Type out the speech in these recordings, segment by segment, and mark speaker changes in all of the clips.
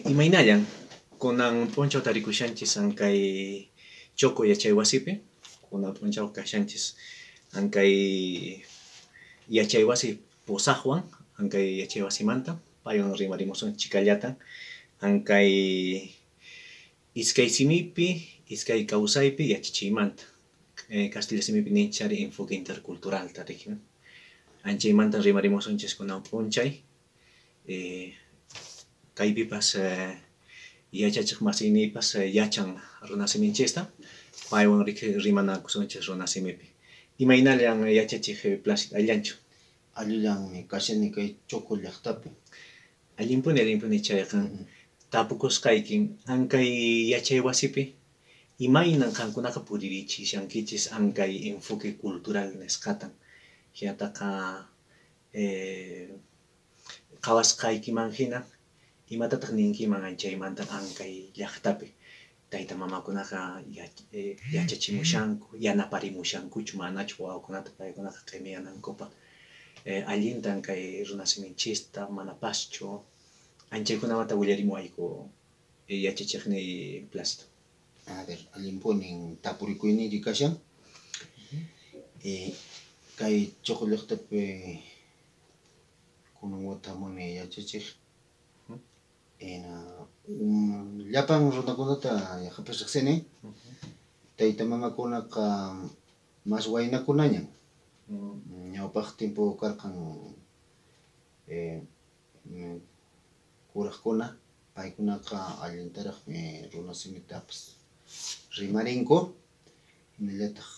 Speaker 1: Imaynallan kunan punchaw tarikushanchis ankay Choco yachay wasipi kunan punchaw kashanchis ankay yachay wasi pusaqwan ankay yachay wasimanta paywan rimarimusun chikallata ankay iskay simipi iskay kawsaypi yachachiymanta Castilla simipi ninchari enfoque intercultural tarikna anchaymanta rimarimusunchis kunan punchay kaypipas yachachiq masiynipas yachan runa siminchista paywan rimanakusunchis runa simipi imaynallan yachachiq Placita allanchu
Speaker 2: Allillanmi kashani kay Choco llaqtapi
Speaker 1: allinpuni chayqa tapukusqaykin ankay yachay wasipi imaynan qankunaqa puririchishankichis ankay enfoque cultural nisqatan hinataqa qhawasqaykiman hina imatataq ninkiman anchaymanta ankay llaqtapi tayta mamakunaqa yachachimushanku yanaparimushankuchu manachu wawakunata paykunaqa qhimiyanankupa allinta ankay runa siminchista manapaschu anchaykunamanta willarimuwayku yachachiqni Placito.
Speaker 2: A ver, allinpunin tapurikuyninri kashan kay Choco llaqtapi kunan watamuni yachachiq llapan runakunata yaqapi riqsini tayta mamakunaqa mas waynakunañan ñawpaq timpu karqan kuraqkuna paykunaqa allintaraqmi runa simitapas rimarinku hinallataq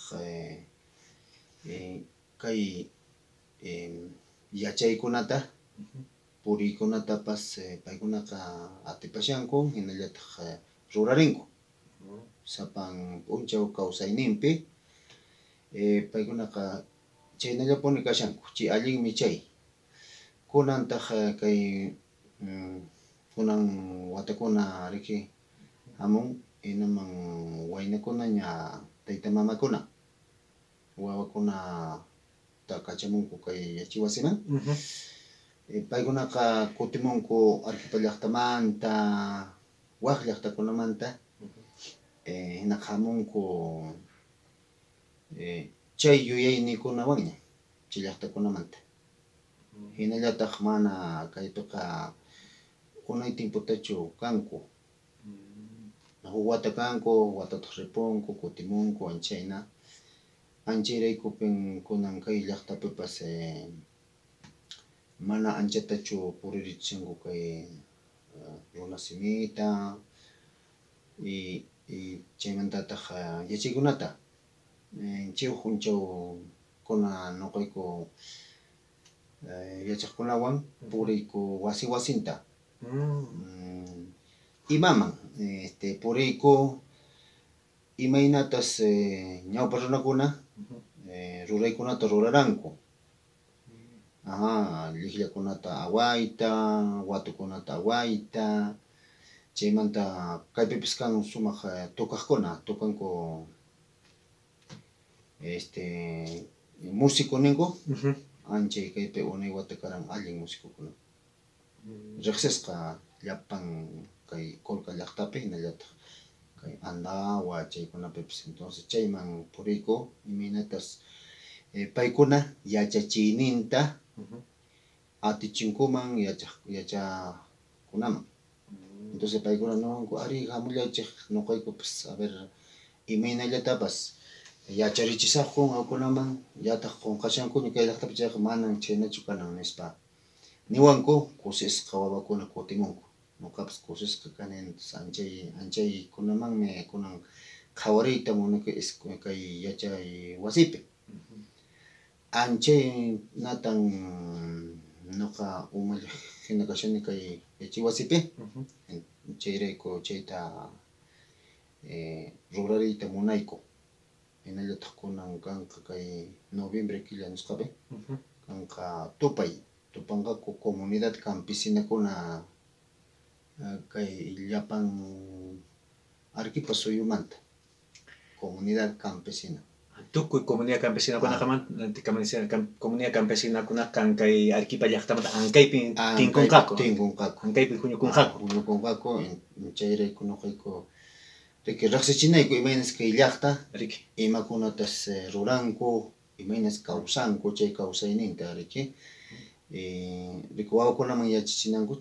Speaker 2: kay yachaykunata puriykunatapas paykunaqa atipashanku hinallataq rurarinku sapan punchaw kawsayninpi paykunaqa chaynallapuni kashanku chay allinmi chay kunantaq kay kunan watakuna riki hamun hinaman waynakuna ña tayta mamakuna wawakunata kachamunku kay yachay wasiman paykunaqa kutimunku Arequipa llaqtamanta waq llaqtakunamanta hinaqa hamunku chay yuyayniykunawanña chay llaqtakunamanta hinallataq mana kaypiqa unay tiemputachu kanku huk wata kanku watataq ripunku kutimunku anchayna anchayraykupin kunan kay llaqtapipas mana anchatachu puririchishanku kay runa simita y chaymantataq yachaykunata chay punchaw kuna nuqayku yachaqkunawan puriyku wasi wasinta imaman puriyku imaynatas ñawpa runakuna ruraykunata ruraranku liqllakunata awayta watukunata awayta chaymanta kaypipis kan sumaq tukaqkuna tukanku músico ninku anchay kaypi unay wata karan allin musicokuna riqsisqa llapan kay Colca llaqtapi hinallataq kay Andawa chaykunapipis entonces chayman puriyku imaynatas paykuna yachachiyninta atichinkuman yachakunaman entonces paykuna niwanku ari hamullachiq nuqaykupas a ver imaynallatapas yacharichisaqku wawkunaman yataq qunqashankuña kay llaqtapi chayqa manan chaynachu kanan nispa niwanku kusisqa wawakuna kutimunku nuqapas kusisqa kani anchaykunamanmi kunan qhawariyta munani kay yachay wasipi anchaynatan nuqa umalliq hina kashani kay yachay wasipi chayrayku chayta rurariyta munayku hinallataq kunan kanqa kay noviembre killa nisqapi kanqa tupanqaku comunidad campesinakuna kay llapan Arequipa suyumanta comunidad campesina
Speaker 1: tukuy comunidad campesina comunidad campesina kunaqa kay Arequipa llaqtamanta ankaypi tinkunqaku. Ankaypi huñukunqaku.
Speaker 2: Huñukunqaku chayrayku ñuqayku riki riqsichinayku imaynas kay llaqta imakunatas ruranku imaynas kawsanku chay kawsayninta riki riki wawakunaman yachachinanku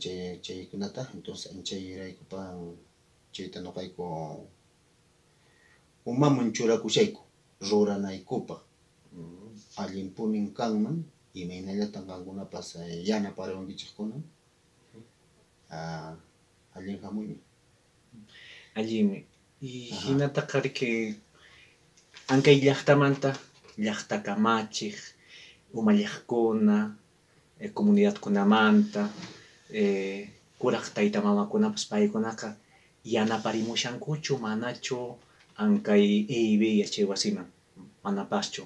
Speaker 2: chaykunata entonces chayraykupan chayta ñuqayku umaman churakushayku ruranaykupaq allinpunin kanman imaynallatan qankunapas yanapariwankichikuna allin hamuymi.
Speaker 1: Allimi. Y hinataqa riki ankay llaqtamanta llaqta kamachiq umalliqkuna comunidadkunamanta kuraq tayta mamakunapas paykunaqa yanaparimushankuchu manachu ankay EIB yachay wasiman manapaschu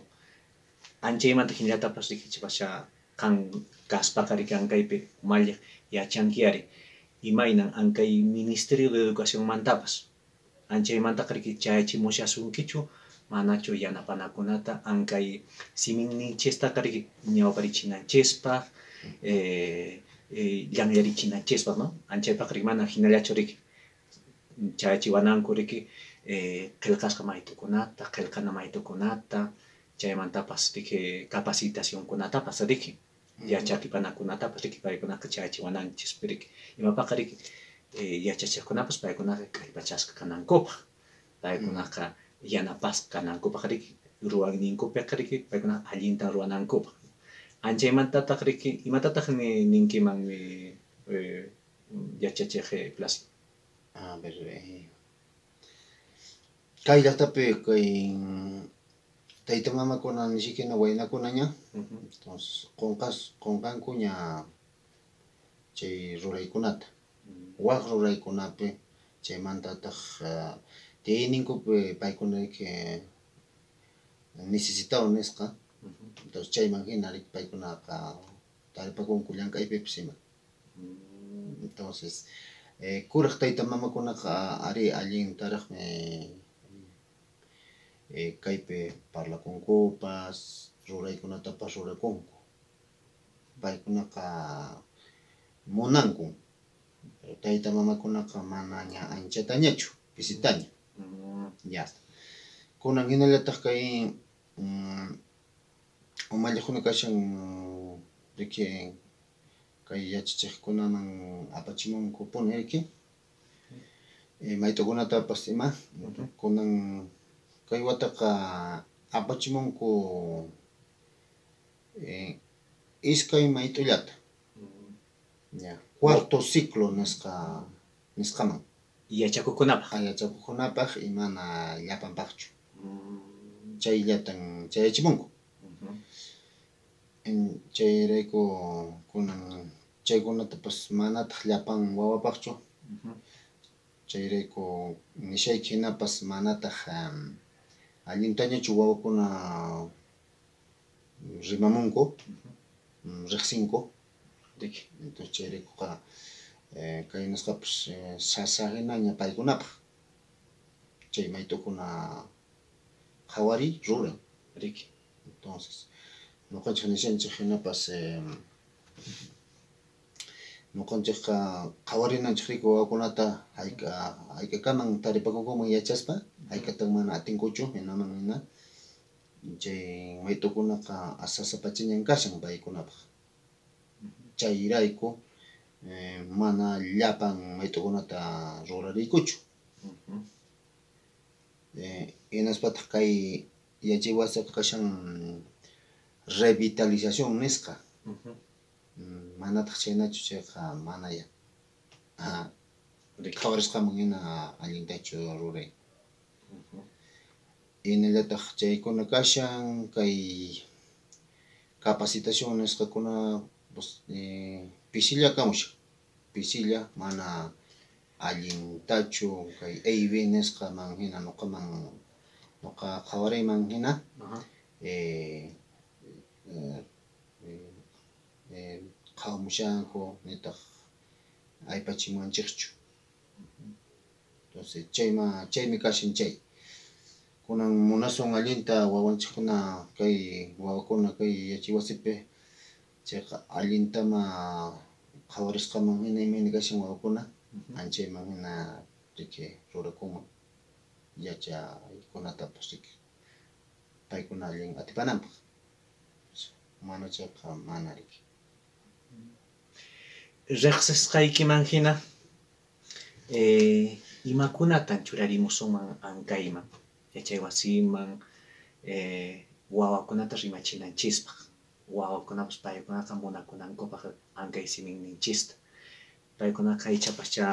Speaker 1: anchaymanta hinllatapas rikichipasha kan kaspaqa riki ankaypi umalliq yachankiyari imaynan ankay Ministerio de Educación mantapas anchaymantaqa riki chayachimushasunkichu manachu yanapanakunata ankay siminninchistaqa riki ñawparichinanchispaq llamyarichinanchispaq no anchaypaqa riki mana hinallachu riki chayachiwananku riki qillqasqa maytukunata qillqana maytukunata chaymantapas riki capacitacionkunatapas riki yachakipanakunatapas riki paykunaqa chayachiwananchis riki imapaqa riki yachachiqkunapas paykunaqa kallpachasqa kanankupaq paykunaqa yanapasqa kanankupaq riki ruwanninkupiqa riki paykunaqa allinta ruwanankupaq anchaymantataq riki imatataq ninkiman yachachiq Plácido.
Speaker 2: A ver, kay llaqtapi kay tayta mamakuna nishikina waynakunaña entonces qunqanku ña chay ruraykunata waq ruraykunapi chaymantataq tiyayninkupi paykuna riki necesitado nisqa entonces chayman hina riki paykunaqa taripakunku llank'aypipas ima entonces kuraq tayta mamakunaqa ari allintaraqmi kaypi parlakunkupas ruraykunatapas rurakunku paykunaqa munanku tayta mamakunaqa mana ña anchatañachu pisitaña ya kunan hinallataq kay umalliqkuna kashan riki kay yachachiqkunaman apachimunku puni riki mayt'ukunatapas ima kunan kay wataqa apachimunku iskay mayt'ullata ya cuarto ciclo nisqaman
Speaker 1: yachakukunapaq
Speaker 2: yachakukunapaq imana llapanpaqchu chayllatan chayachimunku chayrayku kunan chaykunatapas manataq llapan wawapaqchu chayrayku nishayki hinapas manataq allintañachu wawakuna rimamunku riqsinku entonces chayraykuqa kay nisqapas sasahinaña paykunapaq chay mayt'ukuna qhawari ruran
Speaker 1: riki
Speaker 2: entonces ñuqanchik nishanchik hinapas ñuqanchikqa qhawarinanchik riki wawakunata hayk'akaman taripakunkuman yachaspa hayk'atan mana atinkuchu hinaman hina chay mayt'ukunaqa sasapachiñan kashan paykunapaq chayrayku mana llapan mayt'ukunata rurariykuchu hinaspataq kay yachay wasiqa kashan revitalización nisqa manataq chaynachu chayqa manaya qhawarisqaman hina allintachu ruray hinallataq chaykuna kashan kay capacitación nisqakuna pisilla kamusha pisilla mana allintachu kay EIB nisqaman hina ñuqa qhawarayman hina qhawamushanku nitaq aypachimanchikchu entonces chaymi kashan chay kunan munason allinta wawanchikuna kay wawakuna kay yachiwasipi chayqa allintama qhawarisqaman hina imayna kashan wawakuna anchayman hina riki rurakunman yachaykunatapas riki paykuna allin atipananpaq mana chayqa mana riki
Speaker 1: riqsisqaykiman hina imakunatan churarimusunman ankayman yachay wasiman wawakunata rimachinanchispaq wawakunapas paykunaqa munakunankupaq ankay siminninchista paykunaqa haychapascha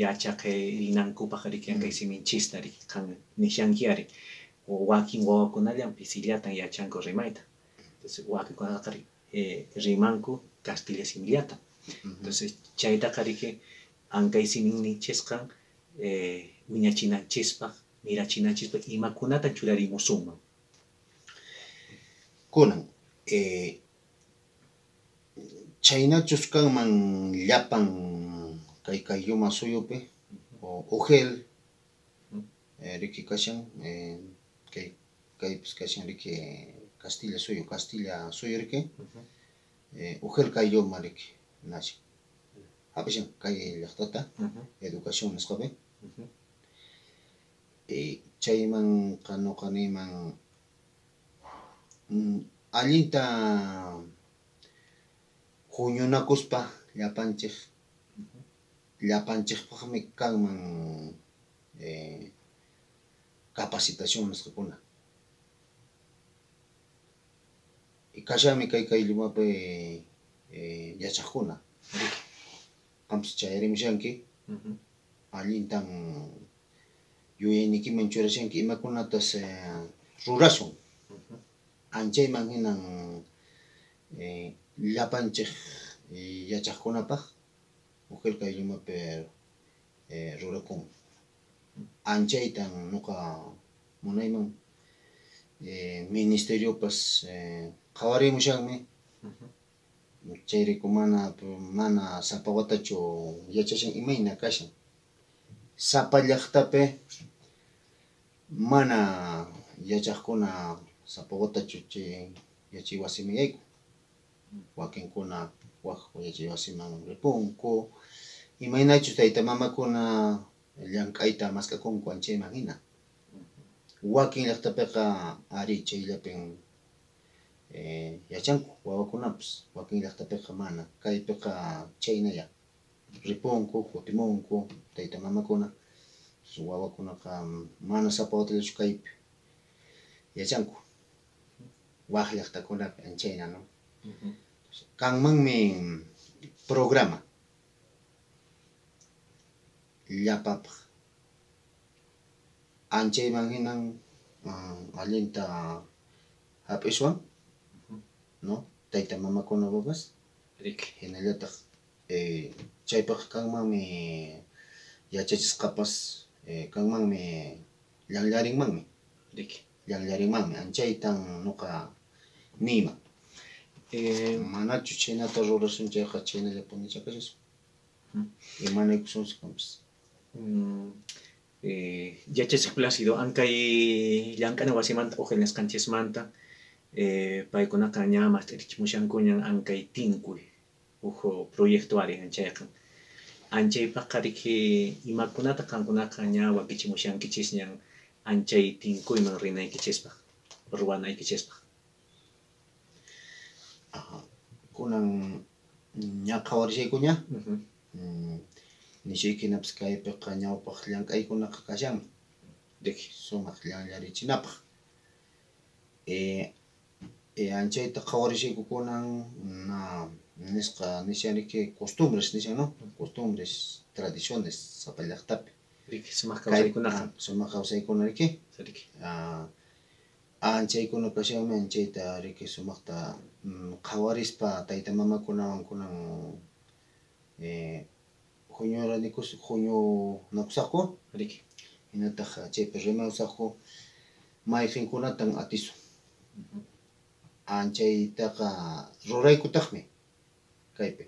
Speaker 1: yachaq rinankupaq riki ankay siminchista riki kan nishankiyari wakin wawakunallan pisillatan yachanku rimayta entonces wakinkunaqa rimanku Castilla simillata entonces chaytaqa riki ankay siminninchisqa wiñachinanchispaq mirachinanchispaq imakunata churarimusunman
Speaker 2: kunan chaynachus kanman llapan kay yuma suyupi ugel riki kashan kaypis kashan riki Castilla suyu riki ugel kay yuma riki nasha hapishan kay llaqtata educación nisqapi chayman nuqa niyman allinta huñunakuspa llapanchikpaqmi kanman capacitación nisqakuna kashami kay Limapi yachaqkuna qampis chayarimushanki allintan yuyaynikiman churashanki imakunatas rurasun anchayman hinan llapanchik yachaqkunapaq ugel kay Limapi rurakun anchaytan nuqa munayman ministeriopas qhawarimushanmi chayrayku mana sapa watachu yachashan imayna kashan sapa llaqtapi mana yachaqkuna sapa watachu chay yachay wasiman yayku wakinkuna waqku yachay wasiman ripunku imaynachus tayta mamakuna llank'ayta maskakunku anchayman hina wakin llaqtapiqa ari chayllapin yachanku wawakunapas wakin llaqtapiqa mana kaypiqa chaynalla ripunku kutimunku tayta mamakuna wawakunaqa mana sapa watallachu kaypi yachanku waq llaqtakunapi anchayna no kanmanmi programa llapapaq anchayman hinan allinta hap'iswan no tayta mamakuna wawas hinallataq chaypaq kanmanmi yachachisqapas kanmanmi llanllarinmanmi anchaytan nuqa niyman manachu chaynata rurasun chayqa chaynallapuni chakashasqa imanaykusunchik kanpis
Speaker 1: yachachik placido ankay llank'ana wasimanta ugel nisqanchismanta paykunaqa ña mast'irichimushankuñan ankay tinkuy proyecto ari anchayqa anchaypaqa riki imakunata qankunaqa ña wakichimushankichisq ñan anchay tinkuyman rinaykichispaq ruwanaykichispaq
Speaker 2: kunan ña qhawarishaykuña nishaykinapas kaypiqa ñawpaq llank'aykunaqa kashanmi riki sumaq llanllarinapaq anchayta qhawarishayku kunan nishan riki costumbres nishan no costumbres tradiciones sapa llaqtapi
Speaker 1: riki sumaq kawsaykunaqa
Speaker 2: sumaq kawsaykuna riki anchaykuna kashanmi anchayta riki sumaqta qhawarispa tayta mamakunawan kunan huñunakusaqku
Speaker 1: riki
Speaker 2: hinataq chaypi rimawsaqku mayqinkunatan atisun anchaytaqa ruraykutaqmi kaypi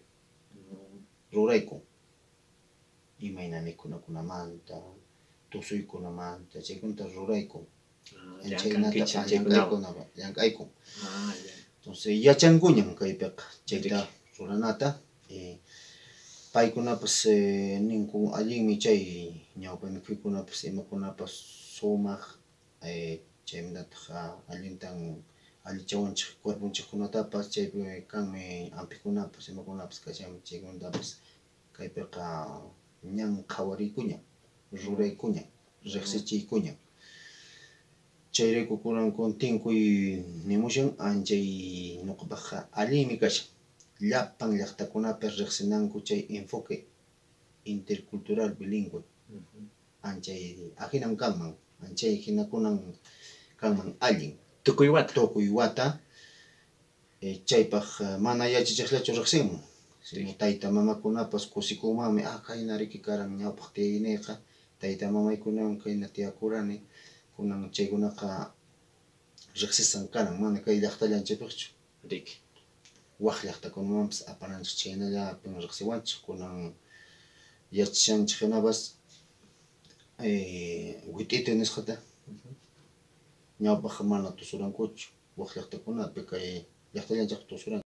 Speaker 2: rurayku imayna mikhunakunamanta tusuykunamanta chaykunta ruraykun.
Speaker 1: Llank'ankichik
Speaker 2: Llank'aykunawan llank'aykun. Entonces yachankuñan kaypiqa chayta ruranata. Paykunapas ninkun allinmi chay ñawpa mikhuykunapas imakunapas sumaq chaymantataq allintan allichawanchik cuerpunchikkunatapas chaypi kanmi ampikunapas imakunapas kashanmi chaykunatapas kaypiqa ñan qhawariykuñan, ruraykuñan, riqsichiykuñan. Chayrayku kunankuna tinkuy nimushan anchay ñuqapaqa allinmi kashan. Llapan llaqtakunapi riqsinanku chay enfoque intercultural bilingüe. Anchay ajinan kanman, anchay hinakunan kanman allin.
Speaker 1: Tukuy
Speaker 2: wata chaypaq mana yachachiqllachu riqsinman. Sino tayta mamakunapas kusikunmanmi kayna riki karan ñawpaq tiyayniqa, tayta mamaykunawan kayna tiyakurani, kunan chaykunaqa riqsisan karan mana kay llaqtallanchikpiqchu.
Speaker 1: Riki.
Speaker 2: Waq llaqtakunamanpas apananchik chaynallapin riqsiwanchik kunan yachashanchik hinapas wit'iti nisqata ñawpaq mana tusurankuchu waq llaqtakunapi kay llaqtallanchik tusuran.